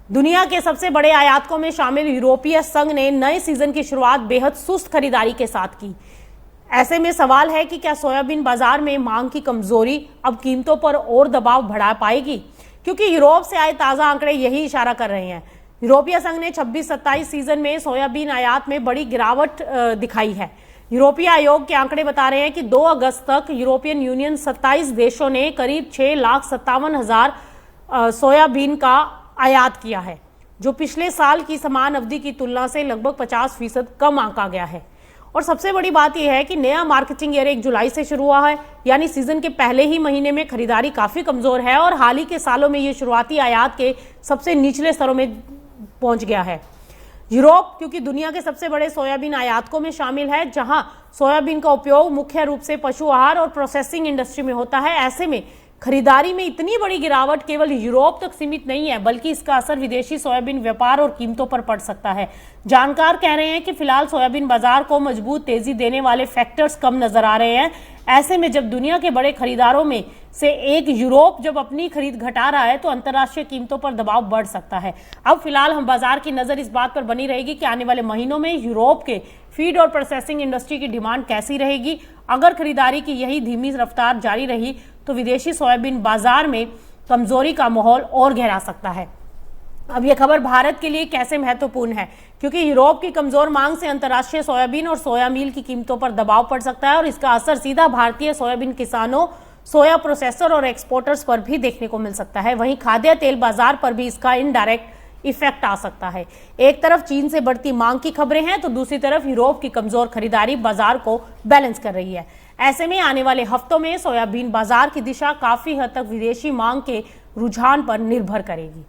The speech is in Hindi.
दुनिया के सबसे बड़े आयातकों में शामिल यूरोपीय संघ ने नए सीजन की शुरुआत बेहद सुस्त खरीदारी के साथ की। ऐसे में सवाल है कि क्या सोयाबीन बाजार में मांग की कमजोरी अब कीमतों पर और दबाव बढ़ा पाएगी, क्योंकि यूरोप से आए ताजा आंकड़े यही इशारा कर रहे हैं। यूरोपीय संघ ने 26-27 सीजन में सोयाबीन आयात में बड़ी गिरावट दिखाई है। यूरोपीय आयोग के आंकड़े बता रहे हैं कि 2 अगस्त तक यूरोपियन यूनियन 27 देशों ने करीब 6,57,000 सोयाबीन का आयात किया है, जो पिछले साल की समान अवधि की तुलना से लगभग 50% कम आंका गया है। और सबसे बड़ी बात यह है कि नया मार्केटिंग ईयर 1 जुलाई से शुरू हुआ है, यानी सीजन के पहले ही महीने में खरीदारी काफी कमजोर है और हाल ही के सालों में यह शुरुआती आयात के सबसे निचले स्तरों में पहुंच गया है। यूरोप क्योंकि दुनिया के सबसे बड़े सोयाबीन आयातकों में शामिल है, जहां सोयाबीन का उपयोग मुख्य रूप से पशु आहार और प्रोसेसिंग इंडस्ट्री में होता है। ऐसे में खरीदारी में इतनी बड़ी गिरावट केवल यूरोप तक सीमित नहीं है, बल्कि इसका असर विदेशी सोयाबीन व्यापार और कीमतों पर पड़ सकता है। जानकार कह रहे हैं कि फिलहाल सोयाबीन बाजार को मजबूत तेजी देने वाले फैक्टर्स कम नजर आ रहे हैं। ऐसे में जब दुनिया के बड़े खरीदारों में से एक यूरोप जब अपनी खरीद घटा रहा है, तो अंतर्राष्ट्रीय कीमतों पर दबाव बढ़ सकता है। अब फिलहाल हम बाजार की नजर इस बात पर बनी रहेगी कि आने वाले महीनों में यूरोप के फीड और प्रोसेसिंग इंडस्ट्री की डिमांड कैसी रहेगी। अगर खरीदारी की यही धीमी रफ्तार जारी रही तो विदेशी सोयाबीन बाजार में कमजोरी का माहौल और गहरा सकता है। अब यह खबर भारत के लिए कैसे महत्वपूर्ण है, क्योंकि यूरोप की कमजोर मांग से अंतर्राष्ट्रीय सोयाबीन और सोया मील की कीमतों पर दबाव पड़ सकता है और इसका असर सीधा भारतीय सोयाबीन किसानों, सोया प्रोसेसर और एक्सपोर्टर्स पर भी देखने को मिल सकता है। वहीं खाद्य तेल बाजार पर भी इसका इनडायरेक्ट इफेक्ट आ सकता है। एक तरफ चीन से बढ़ती मांग की खबरें हैं, तो दूसरी तरफ यूरोप की कमजोर खरीदारी बाजार को बैलेंस कर रही है। ऐसे में आने वाले हफ्तों में सोयाबीन बाजार की दिशा काफी हद तक विदेशी मांग के रुझान पर निर्भर करेगी।